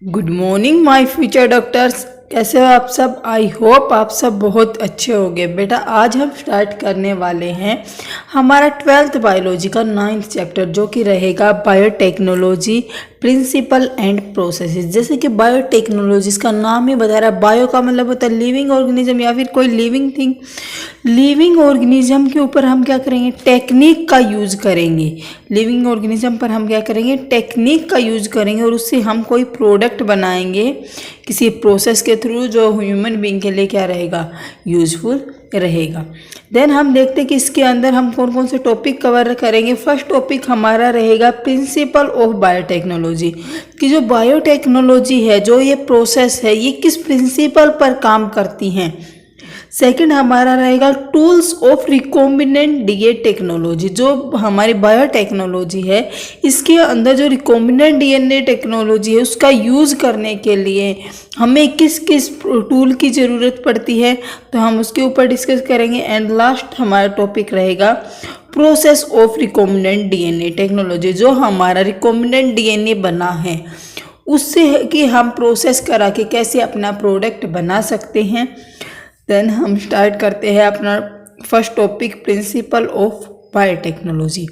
Good morning my future doctors. कैसे हो आप सब? आई होप आप सब बहुत अच्छे होंगे। बेटा आज हम स्टार्ट करने वाले हैं हमारा 12th बायोलॉजी का 9th चैप्टर, जो कि रहेगा बायोटेक्नोलॉजी प्रिंसिपल एंड प्रोसेसेस। जैसे कि बायोटेक्नोलॉजी का नाम ही बता रहा है, बायो का मतलब होता है लिविंग ऑर्गेनिज्म या फिर कोई लिविंग थिंग। लिविंग ऑर्गेनिज्म के ऊपर हम क्या करेंगे? टेक्निक का यूज़ करेंगे। लिविंग ऑर्गेनिज्म पर हम क्या करेंगे? टेक्निक का यूज़ करेंगे और उससे हम कोई प्रोडक्ट बनाएंगे किसी प्रोसेस के थ्रू, जो ह्यूमन बीइंग के लिए क्या रहेगा? यूजफुल रहेगा। देन हम देखते हैं कि इसके अंदर हम कौन कौन से टॉपिक कवर करेंगे। फर्स्ट टॉपिक हमारा रहेगा प्रिंसिपल ऑफ बायोटेक्नोलॉजी, कि जो बायोटेक्नोलॉजी है, जो ये प्रोसेस है, ये किस प्रिंसिपल पर काम करती हैं। सेकंड हमारा रहेगा tools of recombinant DNA technology. जो हमारी बायोटेक्नोलॉजी है, इसके अंदर जो रिकॉम्बिनेंट डीएनए टेक्नोलॉजी है, उसका यूज़ करने के लिए हमें किस किस टूल की ज़रूरत पड़ती है, तो हम उसके ऊपर डिस्कस करेंगे। एंड लास्ट हमारा टॉपिक रहेगा process of recombinant DNA technology. जो हमारा रिकॉम्बिनेंट डीएनए बना है, उससे कि हम प्रोसेस करा के कैसे अपना प्रोडक्ट बना सकते हैं। देन हम स्टार्ट करते हैं अपना first topic, principle of biotechnology.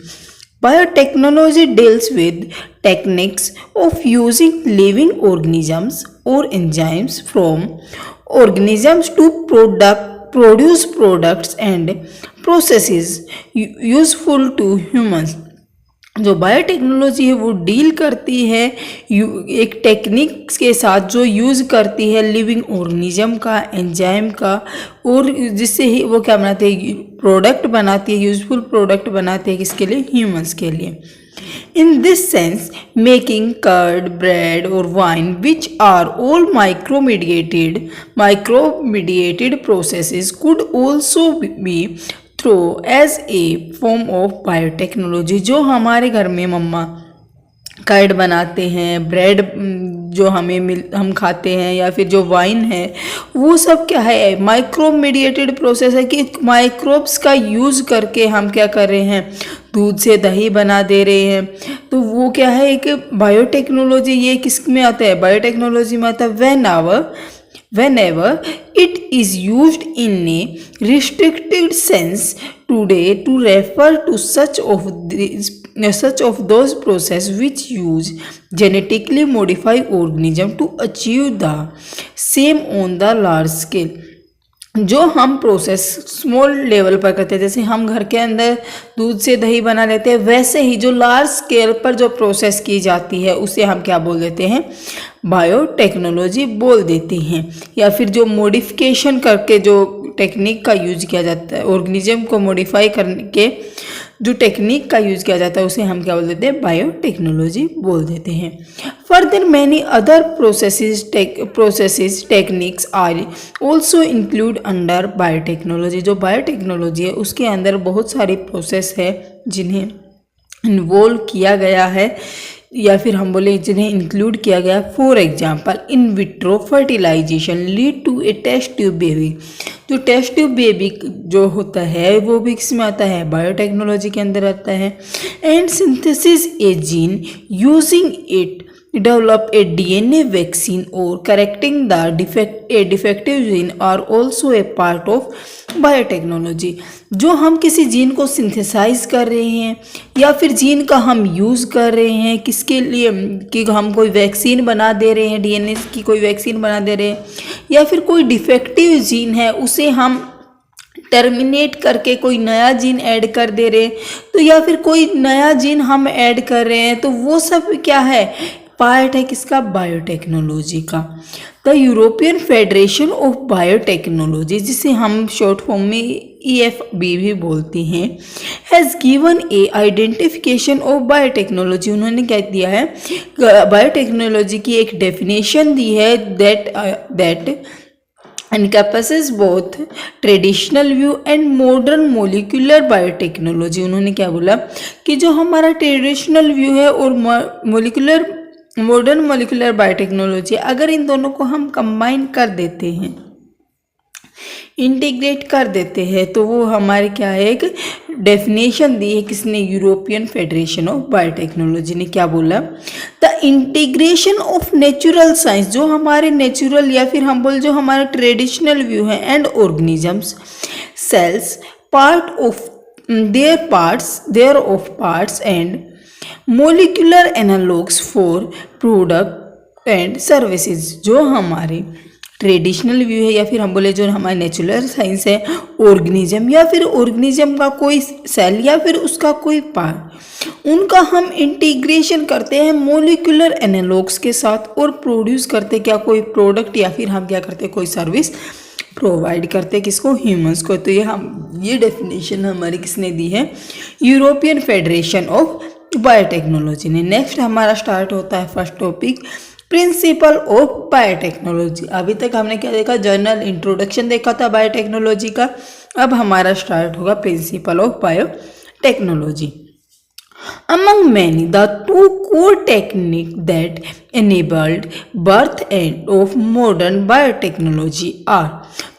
Biotechnology deals with techniques of using living organisms और enzymes from organisms to produce products and processes useful to humans। जो बायोटेक्नोलॉजी है वो डील करती है एक टेक्निक के साथ, जो यूज़ करती है लिविंग ऑर्गेनिज्म का, एंजाइम का, और जिससे ही वो क्या बनाते हैं? प्रोडक्ट बनाती है, यूजफुल प्रोडक्ट बनाती है। किसके लिए? ह्यूमंस के लिए। In this sense, making curd, bread or wine, which are all micromediated processes, could also be through as a form of biotechnology. जो हमारे घर में मम्मा कर्ड बनाते हैं, ब्रेड जो हम खाते हैं, या फिर जो वाइन है, वो सब क्या है? माइक्रो मीडिएटेड प्रोसेस है, कि माइक्रोब्स का यूज़ करके हम क्या कर रहे हैं? दूध से दही बना दे रहे हैं। तो वो क्या है? एक बायोटेक्नोलॉजी। ये किस में आता है? बायोटेक्नोलॉजी में आता है whenever it is used in a restricted sense today to refer to such of those process which use genetically modified organism to achieve the same on the large scale। जो हम प्रोसेस स्मॉल लेवल पर करते हैं, जैसे हम घर के अंदर दूध से दही बना लेते हैं, वैसे ही जो लार्ज स्केल पर जो प्रोसेस की जाती है, उसे हम क्या बोल देते हैं? बायोटेक्नोलॉजी बोल देते हैं। या फिर जो मॉडिफिकेशन करके जो टेक्निक का यूज़ किया जाता है, ऑर्गेनिज्म को मॉडिफाई करके जो टेक्निक का यूज़ किया जाता है, उसे हम क्या बोल देते हैं? बायोटेक्नोलॉजी बोल देते हैं। Further many other processes techniques are also include under biotechnology. जो बायोटेक्नोलॉजी है, उसके अंदर बहुत सारी प्रोसेस है जिन्हें इन्वॉल्व किया गया है, या फिर हम बोले जिन्हें इंक्लूड किया गया। For example, in vitro fertilization lead to a test tube baby. जो टेस्ट ट्यूब बेबी जो होता है, वो भी किस में आता है? बायोटेक्नोलॉजी के अंदर आता है। And synthesis A gene using it develop a DNA vaccine or correcting the defective gene are also a part of biotechnology. जो हम किसी जीन को सिंथेसाइज कर रहे हैं, या फिर जीन का हम यूज़ कर रहे हैं किसके लिए? कि हम कोई वैक्सीन बना दे रहे हैं, डीएनए की कोई वैक्सीन बना दे रहे हैं, या फिर कोई डिफेक्टिव जीन है उसे हम टर्मिनेट करके कोई नया जीन ऐड कर दे रहे हैं, तो या फिर कोई नया जीन हम ऐड कर रहे हैं, तो वो सब क्या है? पार्ट है किसका? बायोटेक्नोलॉजी का। The European federation of biotechnology, जिसे हम शॉर्ट फॉर्म में EFB भी बोलते हैं, has given A identification of biotechnology. उन्होंने क्या दिया है? बायोटेक्नोलॉजी की एक डेफिनेशन दी है, that encompasses both traditional view and modern molecular biotechnology. उन्होंने क्या बोला? कि जो हमारा ट्रेडिशनल व्यू है और मॉडर्न मोलिकुलर बायोटेक्नोलॉजी, अगर इन दोनों को हम कंबाइन कर देते हैं, इंटीग्रेट कर देते हैं। तो वो हमारे क्या है, एक डेफिनेशन दी है किसने, यूरोपियन फेडरेशन ऑफ बायोटेक्नोलॉजी ने। क्या बोला, the integration of natural science, जो हमारे नेचुरल या फिर हम बोल जो हमारे ट्रेडिशनल व्यू है, and organisms, cells, part of their of parts and molecular analogs for product and services. जो हमारे ट्रेडिशनल व्यू है या फिर हम बोले जो हमारे नेचुरल साइंस है, ऑर्गेनिज्म या फिर ऑर्गेनिज्म का कोई सेल या फिर उसका कोई पार्ट, उनका हम इंटीग्रेशन करते हैं मोलिकुलर एनालॉग्स के साथ और प्रोड्यूस करते क्या, कोई प्रोडक्ट या फिर हम क्या करते, कोई सर्विस प्रोवाइड करते किसको, ह्यूमंस को। तो ये डेफिनेशन हमारी किसने दी है, यूरोपियन फेडरेशन ऑफ बायोटेक्नोलॉजी ने। नेक्स्ट हमारा स्टार्ट होता है first topic, principle of biotechnology. अभी तक हमने क्या देखा, जनरल इंट्रोडक्शन देखा था बायोटेक्नोलॉजी का। अब हमारा स्टार्ट होगा principal of biotechnology. Among many, the two core techniques that enabled birth and of modern biotechnology are,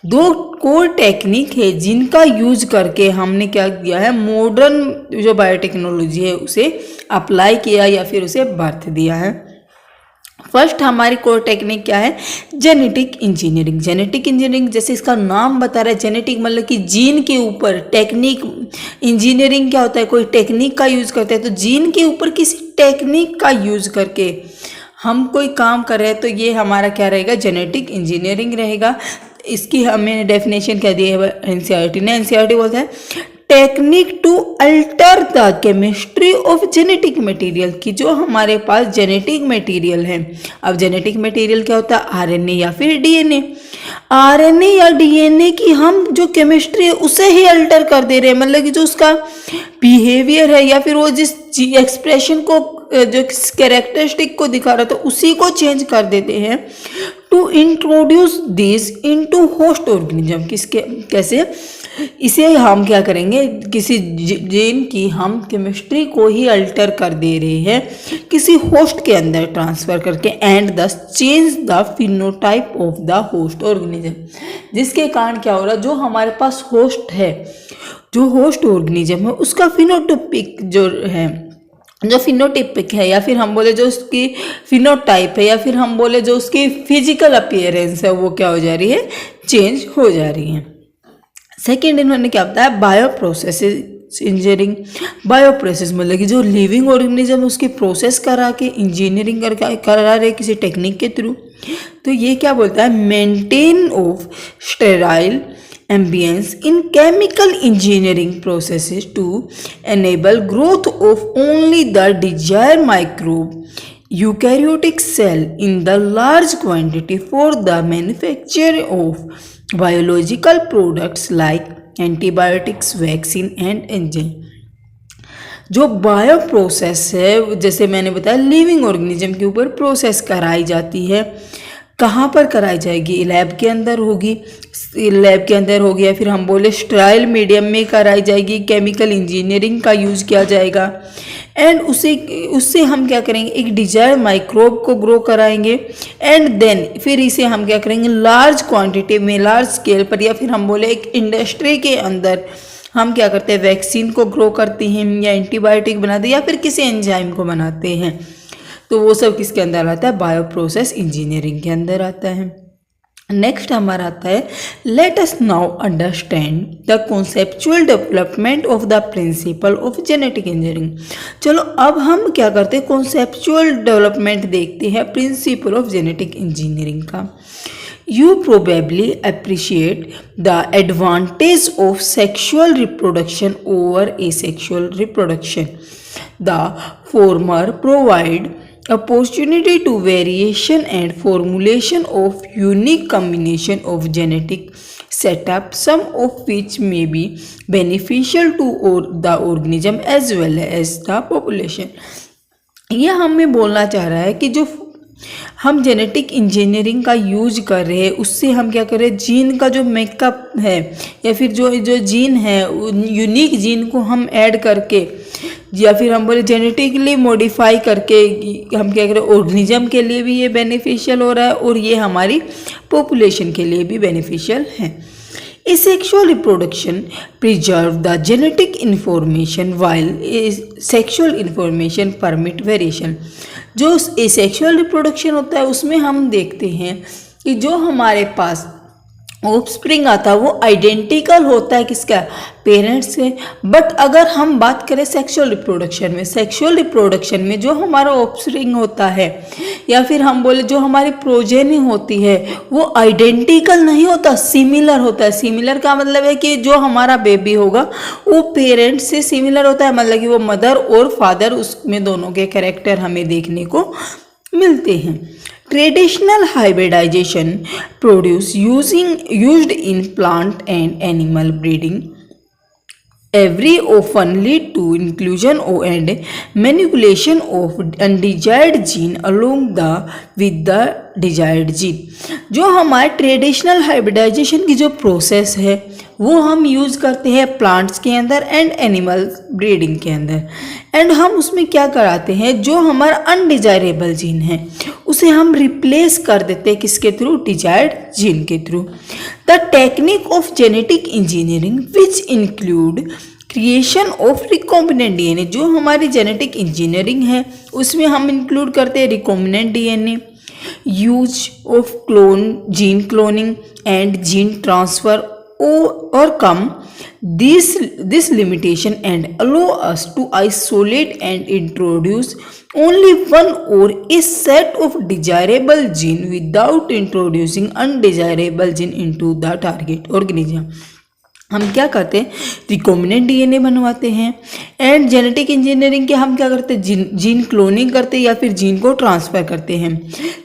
दो कोर टेक्निक है जिनका यूज करके हमने क्या किया है, मॉडर्न जो बायोटेक्नोलॉजी है उसे अप्लाई किया या फिर उसे बर्थ दिया है। फर्स्ट हमारी कोर टेक्निक क्या है, जेनेटिक इंजीनियरिंग। जेनेटिक इंजीनियरिंग जैसे इसका नाम बता रहा है, जेनेटिक मतलब कि जीन के ऊपर, टेक्निक इंजीनियरिंग क्या होता है, कोई टेक्निक का यूज़ करते हैं। तो जीन के ऊपर किसी टेक्निक का यूज़ करके हम कोई काम कर रहे हैं, तो ये हमारा क्या रहेगा, जेनेटिक इंजीनियरिंग रहेगा। इसकी हमें डेफिनेशन क्या दी है एनसीईआरटी ने। एनसीईआरटी बोलता है technique to alter the chemistry of genetic material, की जो हमारे पास जेनेटिक मटेरियल है। अब जेनेटिक मटेरियल क्या होता है, आरएनए या फिर डीएनए। आरएनए या डीएनए की हम जो केमिस्ट्री है उसे ही अल्टर कर दे रहे हैं, मतलब कि जो उसका बिहेवियर है या फिर वो जिस एक्सप्रेशन को, जो कैरेक्टरिस्टिक को दिखा रहा था उसी को चेंज कर देते हैं। To introduce this into host organism, किसके कैसे, इसे हम क्या करेंगे, किसी जीन की हम केमिस्ट्री को ही अल्टर कर दे रहे हैं किसी होस्ट के अंदर ट्रांसफर करके, एंड दस change the phenotype of the host organism, जिसके कारण क्या हो रहा है, जो हमारे पास होस्ट है, जो होस्ट ऑर्गेनिज्म है उसका फिनोटाइपिक जो है, जो फिनोटाइपिक है या फिर हम बोले जो उसकी फिनोटाइप है या फिर हम बोले जो उसकी फिजिकल अपीयरेंस है, वो क्या हो जा रही है, चेंज हो जा रही है। सेकेंड इन्होंने क्या बताया, bio process engineering. Bio process मतलब कि जो लिविंग ऑर्गेनिज्म उसकी प्रोसेस करा के इंजीनियरिंग करा रहे किसी टेक्निक के थ्रू। तो ये क्या बोलता है, maintain of sterile ambience in chemical engineering processes to enable growth of only the desired microbe eukaryotic cell in the large quantity for the manufacture of biological products like antibiotics, vaccine and enzyme। जो bio process है, जैसे मैंने बताया living organism के ऊपर process कराई जाती है। कहाँ पर कराई जाएगी, लैब के अंदर होगी, लैब के अंदर होगी या फिर हम बोले स्टेराइल मीडियम में कराई जाएगी। केमिकल इंजीनियरिंग का यूज़ किया जाएगा एंड उससे हम क्या करेंगे, एक डिजायर्ड माइक्रोब को ग्रो कराएंगे एंड देन फिर इसे हम क्या करेंगे, लार्ज क्वांटिटी में, लार्ज स्केल पर या फिर हम बोले एक इंडस्ट्री के अंदर हम क्या करते हैं, वैक्सीन को ग्रो करते हैं या एंटीबायोटिक बनाते हैं या फिर किसी एंजाइम को बनाते हैं। तो वो सब किसके अंदर आता है, बायो प्रोसेस इंजीनियरिंग के अंदर आता है। नेक्स्ट हमारा आता है, let us now understand the conceptual development of the principle of genetic engineering. चलो अब हम क्या करते हैं, कॉन्सेप्चुअल डेवलपमेंट देखते हैं प्रिंसिपल ऑफ जेनेटिक इंजीनियरिंग का। You probably appreciate the advantage of sexual reproduction over asexual reproduction. The former provide opportunity to variation and formulation of unique combination of genetic setup, some of which may be beneficial to the organism as well as the population। यह हमें बोलना चाह रहा है कि जो हम genetic engineering का यूज कर रहे हैं उससे हम क्या कर रहे हैं, जीन का जो मेकअप है या फिर जो जीन है, यूनिक जीन को हम ऐड करके या फिर हम बोले जेनेटिकली मॉडिफाई करके हम क्या करें, ऑर्गेनिज्म के लिए भी ये बेनिफिशियल हो रहा है और ये हमारी पॉपुलेशन के लिए भी बेनिफिशियल है। Asexual reproduction preserve the genetic information while sexual information permit variation। जो asexual reproduction होता है उसमें हम देखते हैं कि जो हमारे पास ऑफस्प्रिंग आता है वो आइडेंटिकल होता है किसका, पेरेंट्स से। बट अगर हम बात करें सेक्सुअल रिप्रोडक्शन में जो हमारा ऑफस्प्रिंग होता है या फिर हम बोले जो हमारी प्रोजेनी होती है वो आइडेंटिकल नहीं होता, सिमिलर होता है। सिमिलर का मतलब है कि जो हमारा बेबी होगा वो पेरेंट्स से सिमिलर होता है, मतलब कि वो मदर और फादर उसमें दोनों के कैरेक्टर हमें देखने को मिलते हैं। Traditional hybridization produce used in plant and animal breeding every often lead to inclusion and manipulation of undesired gene along with the desired gene। जो हमारे ट्रेडिशनल हाइब्रिडाइजेशन की जो प्रोसेस है वो हम यूज़ करते हैं प्लांट्स के अंदर एंड एनिमल ब्रीडिंग के अंदर। एंड हम उसमें क्या कराते हैं, जो हमारा अनडिजायरेबल जीन है उसे हम रिप्लेस कर देते हैं किसके थ्रू, डिजायर्ड जीन के through. The technique of genetic engineering which include creation of recombinant DNA. जो हमारी जेनेटिक इंजीनियरिंग है उसमें हम इंक्लूड करते हैं recombinant DNA, use of gene cloning and gene transfer overcome this limitation and allow us to isolate and introduce only one or a set of desirable gene without introducing undesirable gene into the target organism। हम क्या करते हैं, recombinant DNA बनवाते हैं and genetic engineering के हम क्या करते हैं, जीन क्लोनिंग करते हैं या फिर जीन को ट्रांसफ़र करते हैं।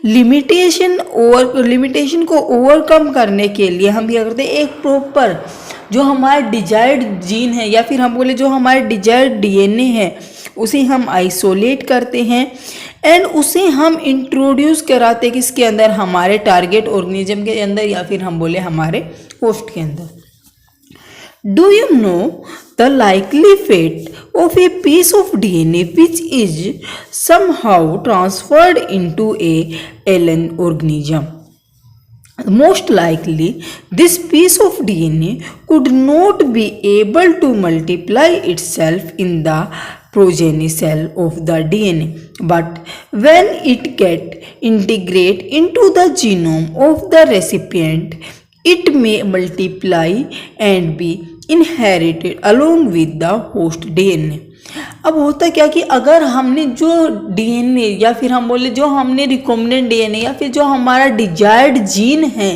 लिमिटेशन को ओवरकम करने के लिए हम क्या करते हैं, एक प्रॉपर जो हमारा डिजायर्ड जीन है या फिर हम बोले जो हमारे डिजायर्ड डीएनए है उसे हम आइसोलेट करते हैं एंड उसे हम इंट्रोड्यूस कराते हैं किसके अंदर, हमारे टारगेट ऑर्गेनिज्म के अंदर या फिर हम बोले हमारे होस्ट के अंदर। Do you know the likely fate of a piece of DNA which is somehow transferred into a alien organism? Most likely, this piece of DNA could not be able to multiply itself in the progeny cell of the DNA, but when it gets integrated into the genome of the recipient, it may multiply and be inherited along with the host DNA. अब होता क्या कि अगर हमने जो DNA या फिर हम बोले जो हमने रिकॉम्बिनेंट डीएनए या फिर जो हमारा डिजायर्ड जीन है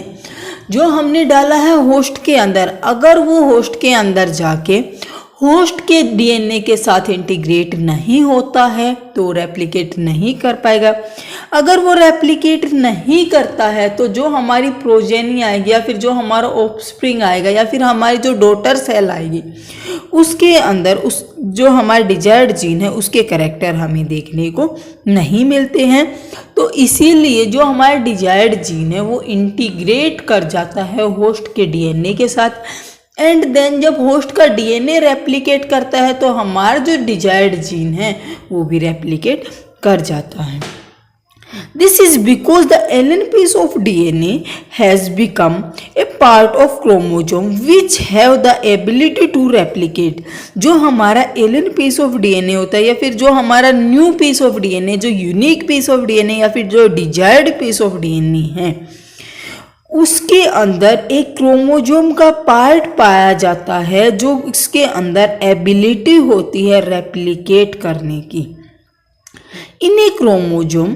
जो हमने डाला है होस्ट के अंदर, अगर वो होस्ट के अंदर जाके होस्ट के डीएनए के साथ इंटीग्रेट नहीं होता है तो रेप्लिकेट नहीं कर पाएगा। अगर वो रेप्लिकेट नहीं करता है तो जो हमारी प्रोजेनी आएगी या फिर जो हमारा ऑफस्प्रिंग आएगा या फिर हमारी जो डॉटर सेल आएगी उसके अंदर उस जो हमारा डिजायर्ड जीन है उसके कैरेक्टर हमें देखने को नहीं मिलते हैं। तो इसीलिए जो हमारा डिजायर्ड जीन है वो इंटीग्रेट कर जाता है होस्ट के डीएनए के साथ एंड देन जब होस्ट का डीएनए रेप्लिकेट करता है तो हमारा जो डिजायर्ड जीन है वो भी रेप्लिकेट कर जाता है। This is because the alien piece of DNA has become a part of chromosome which have the ability to replicate। जो हमारा alien piece of DNA होता है या फिर जो हमारा new piece of DNA, जो unique piece of DNA या फिर जो desired piece of DNA है उसके अंदर एक क्रोमोजोम का पार्ट पाया जाता है जो इसके अंदर एबिलिटी होती है रेप्लिकेट करने की। In a chromosome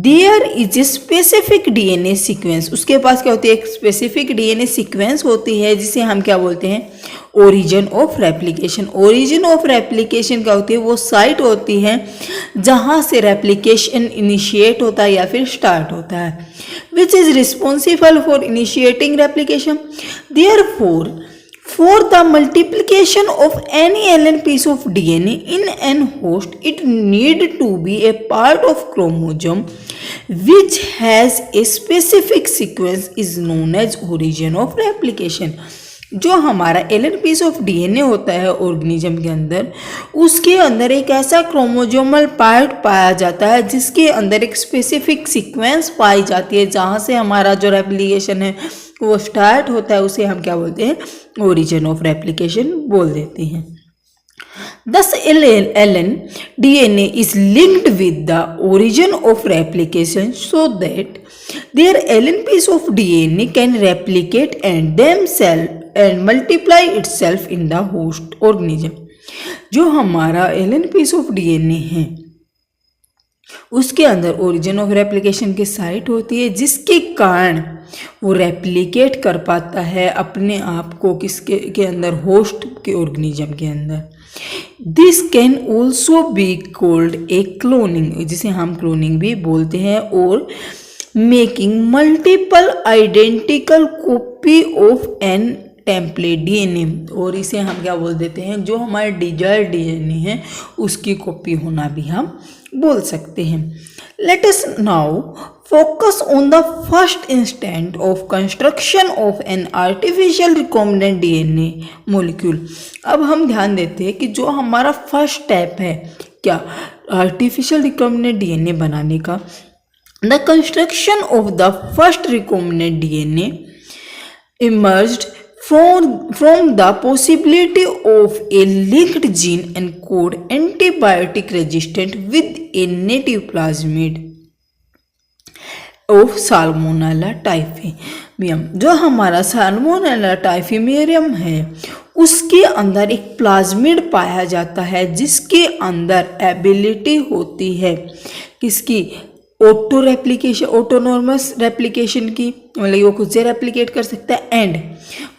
there is a specific DNA sequence. उसके पास क्या होती है, एक स्पेसिफिक डीएनए सीक्वेंस होती है जिसे हम क्या बोलते हैं, origin of replication. Origin of replication क्या होती है, वो साइट होती है जहाँ से रेप्लिकेशन इनिशिएट होता है या फिर स्टार्ट होता है, which is responsible for initiating replication. Therefore for the multiplication of any alien piece of DNA in an host, it need to be a part of chromosome which has a specific sequence is known as origin of replication। जो हमारा alien piece of DNA होता है organism के अंदर, उसके अंदर एक ऐसा क्रोमोजोमल पार्ट पाया जाता है जिसके अंदर एक स्पेसिफिक सीक्वेंस पाई जाती है जहाँ से हमारा जो रेप्लिकेशन है वो स्टार्ट होता है उसे हम क्या बोलते हैं, ओरिजिन ऑफ रेप्लिकेशन बोल देते हैं। Thus, DNA is linked with the origin of replication so that their alien piece of DNA can replicate and themselves and multiply itself in the host organism। जो हमारा एलियन पीस ऑफ डीएनए है उसके अंदर origin of replication की site होती है, जिसके कारण वो रेप्लिकेट कर पाता है अपने आप को किसके के अंदर, होस्ट के ऑर्गेनिज्म के अंदर। This can also be called a cloning, जिसे हम क्लोनिंग भी बोलते हैं, और making multiple identical copy of an template DNA, और इसे हम क्या बोल देते हैं, जो हमारे डिजायर्ड डीएनए है उसकी कॉपी होना भी हम बोल सकते हैं। Let us now focus on the first instant of construction of an artificial recombinant DNA molecule. अब हम ध्यान देते हैं कि जो हमारा फर्स्ट स्टेप है क्या, आर्टिफिशियल रिकॉम्बिनेंट डीएनए बनाने का, the construction of the first recombinant DNA emerged from the possibility of a linked gene encode antibiotic resistant with a native plasmid of Salmonella typhimurium। जो हमारा Salmonella typhimurium है उसके अंदर एक प्लाज्मिड पाया जाता है जिसके अंदर एबिलिटी होती है किसकी, ऑटोनॉर्मस रेप्लिकेशन की, मतलब वो खुद से रेप्लिकेट कर सकता है, एंड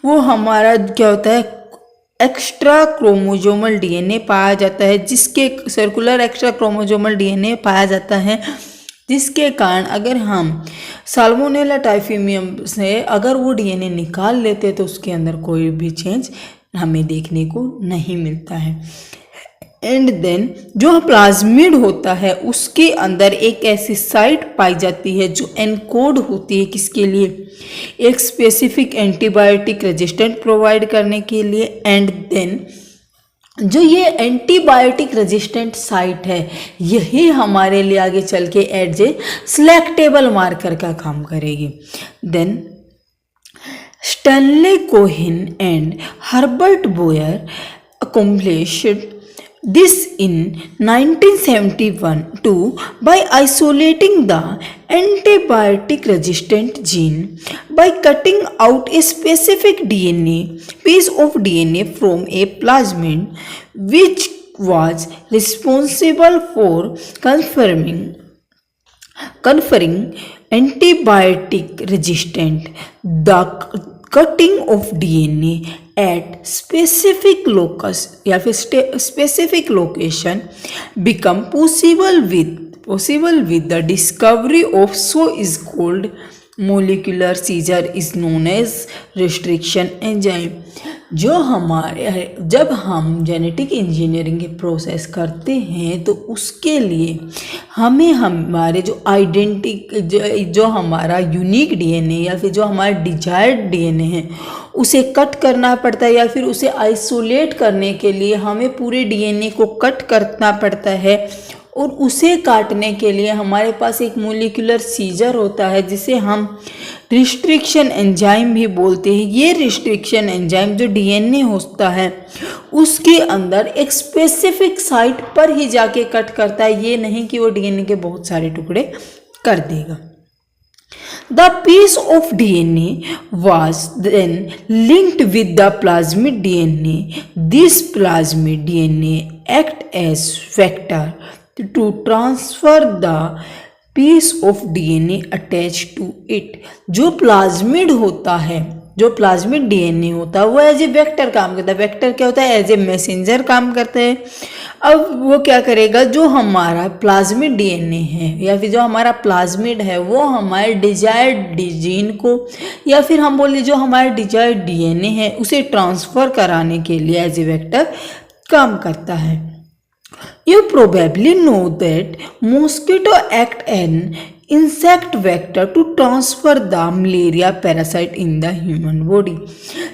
वो हमारा क्या होता है, एक्स्ट्रा क्रोमोजोमल डीएनए पाया जाता है, जिसके सर्कुलर एक्स्ट्रा क्रोमोजोमल डीएनए पाया जाता है, जिसके कारण अगर हम साल्मोनेला टाइफिमियम से अगर वो डीएनए निकाल लेते तो उसके अंदर कोई भी चेंज हमें देखने को नहीं मिलता है। एंड देन जो प्लाज्मिड होता है उसके अंदर एक ऐसी साइट पाई जाती है जो एनकोड होती है किसके लिए, एक स्पेसिफिक एंटीबायोटिक रेजिस्टेंट प्रोवाइड करने के लिए। एंड देन जो ये एंटीबायोटिक रेजिस्टेंट साइट है यही हमारे लिए आगे चल के एज ए सिलेक्टेबल मार्कर का काम करेगी। Then Stanley Cohen and Herbert Boyer accomplished this in 1972 by isolating the antibiotic resistant gene by cutting out a specific piece of DNA from a plasmid which was responsible for conferring antibiotic resistant। The cutting of DNA at specific locus या फिर specific location become possible with the discovery of so is called molecular seizure is known as restriction enzyme। जो हमारे जब हम genetic engineering के process करते हैं तो उसके लिए हमें हमारे जो हमारा यूनिक डीएनए या फिर जो हमारा डिजायर्ड डीएनए है उसे कट करना पड़ता है, या फिर उसे आइसोलेट करने के लिए हमें पूरे डीएनए को कट करना पड़ता है, और उसे काटने के लिए हमारे पास एक मोलिकुलर सीजर होता है जिसे हम रिस्ट्रिक्शन एंजाइम भी बोलते हैं। ये रिस्ट्रिक्शन एंजाइम जो डीएनए होता है उसके अंदर एक स्पेसिफिक साइट पर ही जाके कट करता है, ये नहीं कि वो डीएनए के बहुत सारे टुकड़े कर देगा। The piece of DNA was then linked with the plasmid DNA. This plasmid DNA act as vector to transfer the piece of DNA attached to it। जो प्लाज्मिड होता है, जो प्लाज्मिड डीएनए होता है वो एज ए वेक्टर काम करता है। वेक्टर क्या होता है, एज ए मैसेंजर काम करता है। अब वो क्या करेगा, जो हमारा प्लाज्मिड डीएनए है या फिर जो हमारा प्लाज्मिड है वो हमारे डिजायर्ड जीन को या फिर हम बोले जो हमारा डिजायर्ड डीएनए है उसे ट्रांसफ़र कराने के लिए एज ए वेक्टर काम करता है। You probably know that mosquito act an insect vector to transfer the malaria parasite in the human body।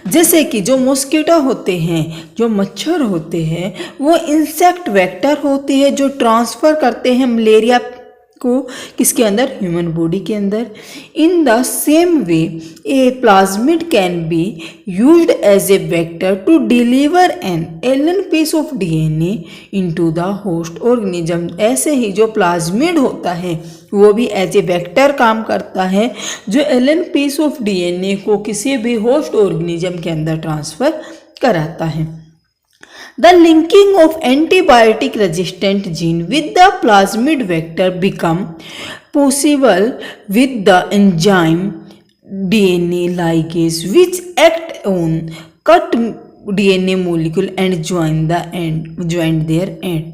जैसे कि जो मॉस्किटो होते हैं, जो मच्छर होते हैं, वो इंसेक्ट वेक्टर होते हैं जो ट्रांसफ़र करते हैं मलेरिया को किसके अंदर, ह्यूमन बॉडी के अंदर। In the same way a plasmid can be used as a vector to deliver an alien piece of DNA into the host organism. ऐसे ही जो प्लाज्मिड होता है वो भी एज ए वेक्टर काम करता है, जो एलन पीस ऑफ डीएनए को किसी भी होस्ट ऑर्गेनिज्म के अंदर ट्रांसफर कराता है। The linking of antibiotic resistant gene with the plasmid vector become possible with the enzyme DNA ligase which act on cut DNA molecule and join their end।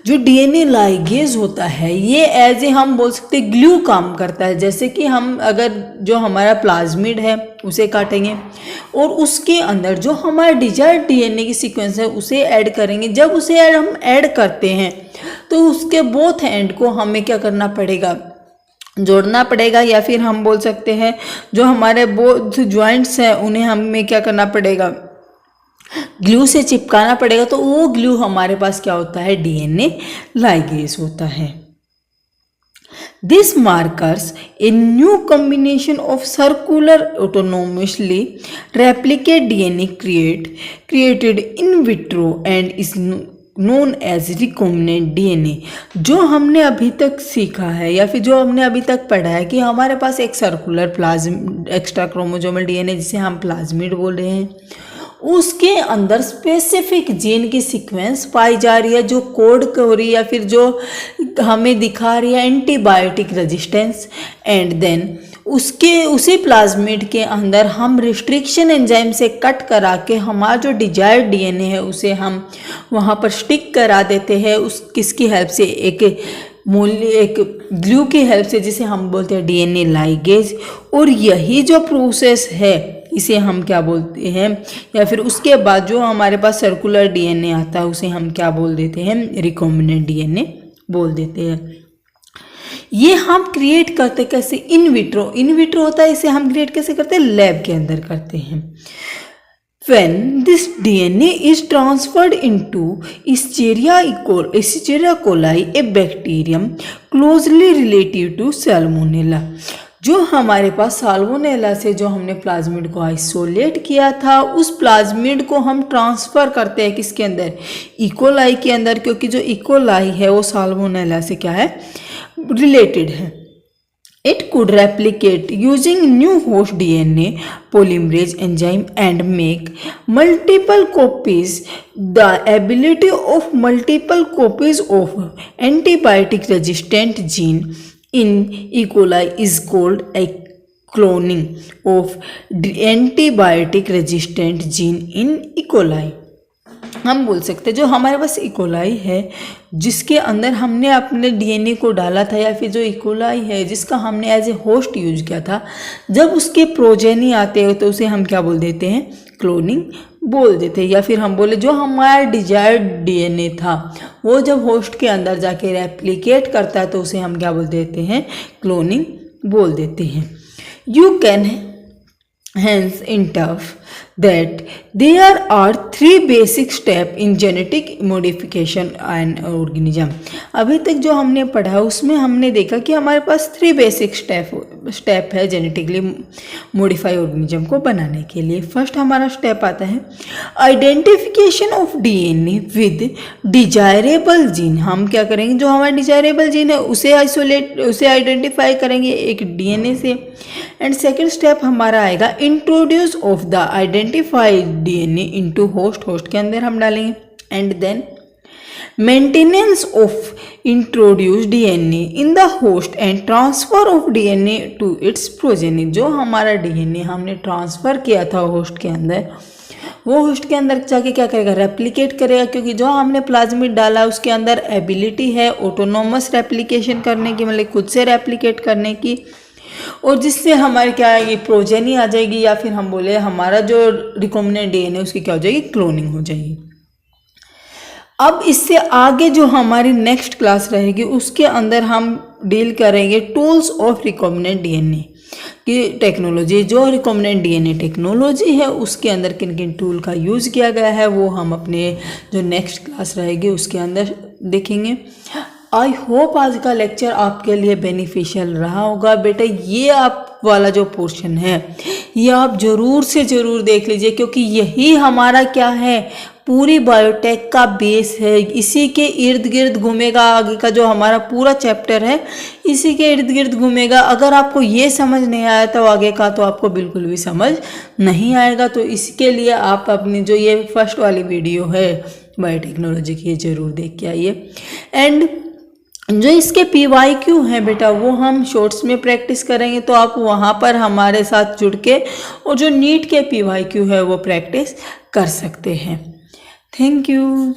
जो DNA ligase होता है ये as a हम बोल सकते हैं glue काम करता है। जैसे कि हम अगर जो हमारा प्लाज्मिड है उसे काटेंगे और उसके अंदर जो हमारा डिजायर्ड डीएनए की सीक्वेंस है उसे ऐड करेंगे। जब उसे हम ऐड करते हैं तो उसके बोथ एंड को हमें क्या करना पड़ेगा, जोड़ना पड़ेगा, या फिर हम बोल सकते हैं जो हमारे बोथ जॉइंट्स हैं उन्हें हमें क्या करना पड़ेगा, ग्लू से चिपकाना पड़ेगा। तो वो ग्लू हमारे पास क्या होता है, डीएनए लाइगेज होता है। This markers a new combination of circular autonomously replicate DNA created in vitro and is known as recombinant DNA. जो हमने अभी तक सीखा है या फिर जो हमने अभी तक पढ़ा है कि हमारे पास एक सर्कुलर एक्स्ट्रा क्रोमोसोमल डीएनए जिसे हम प्लाज्मिड बोल रहे हैं, उसके अंदर स्पेसिफिक जीन की सीक्वेंस पाई जा रही है जो कोड कर रही है या फिर जो हमें दिखा रही है एंटीबायोटिक रेजिस्टेंस। एंड देन उसी प्लाज्मिड के अंदर हम रिस्ट्रिक्शन एंजाइम से कट करा के हमारा जो डिजायर्ड डीएनए है उसे हम वहाँ पर स्टिक करा देते हैं उस किसकी हेल्प से, एक ग्लू की हेल्प से, जिसे हम बोलते हैं डीएनए लाइगेज। और यही जो प्रोसेस है इसे हम क्या बोलते हैं, या फिर उसके बाद जो हमारे पास सर्कुलर डीएनए आता है उसे हम क्या बोल देते हैं, रिकॉम्बिनेंट डीएनए बोल देते हैं। ये हम क्रिएट करते कैसे, इन विट्रो होता है, इसे हम क्रिएट कैसे करते हैं, लैब के अंदर करते हैं। When this DNA is transferred into Escherichia coli, a bacterium closely related to Salmonella, जो हमारे पास साल्मोनेला से जो हमने प्लाज्मिड को आइसोलेट किया था उस प्लाज्मिड को हम ट्रांसफ़र करते हैं किसके अंदर, इकोलाई के अंदर, क्योंकि जो इकोलाई है वो साल्मोनेला से क्या है, रिलेटेड है। It could replicate using new host DNA polymerase enzyme and make multiple copies. The ability of multiple copies of antibiotic resistant gene in E. coli is called a cloning of antibiotic resistant gene in E. coli। हम बोल सकते हैं जो हमारे पास E coli है जिसके अंदर हमने अपने डीएनए को डाला था, या फिर जो इकोलाई है जिसका हमने एज ए होस्ट यूज किया था, जब उसके प्रोजेनी आते हैं तो उसे हम क्या बोल देते हैं, क्लोनिंग बोल देते हैं। या फिर हम बोले जो हमारा डिजायर्ड डीएनए था वो जब होस्ट के अंदर जाके रेप्लिकेट करता है तो उसे हम क्या बोल देते हैं, क्लोनिंग बोल देते हैं। You can hence infer that there are three basic steps in genetic modification an organism। अभी तक जो हमने पढ़ा उसमें हमने देखा कि हमारे पास 3 बेसिक स्टेप है जेनेटिकली मॉडिफाई ऑर्गेनिज्म को बनाने के लिए। फर्स्ट हमारा स्टेप आता है identification of DNA with desirable gene. हम क्या करेंगे, जो हमारा डिजायरेबल जीन है उसे आइडेंटिफाई करेंगे एक डीएनए से। एंड सेकेंड स्टेप हमारा आएगा introduce of the identified DNA into host के अंदर हम डालेंगे। And then maintenance of introduce DNA in the host and transfer of DNA to its progeny. जो हमारा डीएनए हमने ट्रांसफर किया था होस्ट के अंदर, वो होस्ट के अंदर जाके क्या करेगा, रेप्लिकेट करेगा, क्योंकि जो हमने प्लाज्मिड डाला उसके अंदर एबिलिटी है ऑटोनोमस रेप्लिकेशन करने की, मतलब खुद से रेप्लिकेट करने की, और जिससे हमारे क्या आएगी, प्रोजेनी आ जाएगी, या फिर हम बोले हमारा जो रिकॉम्बिनेंट डीएनए उसकी क्या हो जाएगी, क्लोनिंग हो जाएगी। अब इससे आगे जो हमारी नेक्स्ट क्लास रहेगी उसके अंदर हम डील करेंगे टूल्स ऑफ रिकॉम्बिनेंट डीएनए की टेक्नोलॉजी। जो रिकॉम्बिनेंट डीएनए टेक्नोलॉजी है उसके अंदर किन किन टूल का यूज़ किया गया है वो हम अपने जो नेक्स्ट क्लास रहेगी उसके अंदर देखेंगे। आई होप आज का लेक्चर आपके लिए बेनिफिशियल रहा होगा। बेटा ये आप वाला जो पोर्शन है ये आप ज़रूर से ज़रूर देख लीजिए, क्योंकि यही हमारा क्या है, पूरी बायोटेक का बेस है। इसी के इर्द गिर्द घूमेगा आगे का जो हमारा पूरा चैप्टर है, इसी के इर्द गिर्द घूमेगा। अगर आपको ये समझ नहीं आया तो आगे का तो आपको बिल्कुल भी समझ नहीं आएगा। तो इसके लिए आप अपनी जो ये फर्स्ट वाली वीडियो है बायोटेक्नोलॉजी की, ये ज़रूर देख के आइए। एंड जो इसके PYQ हैं बेटा वो हम शॉर्ट्स में प्रैक्टिस करेंगे, तो आप वहाँ पर हमारे साथ जुड़ के और जो नीट के PYQ है वो प्रैक्टिस कर सकते हैं। Thank you.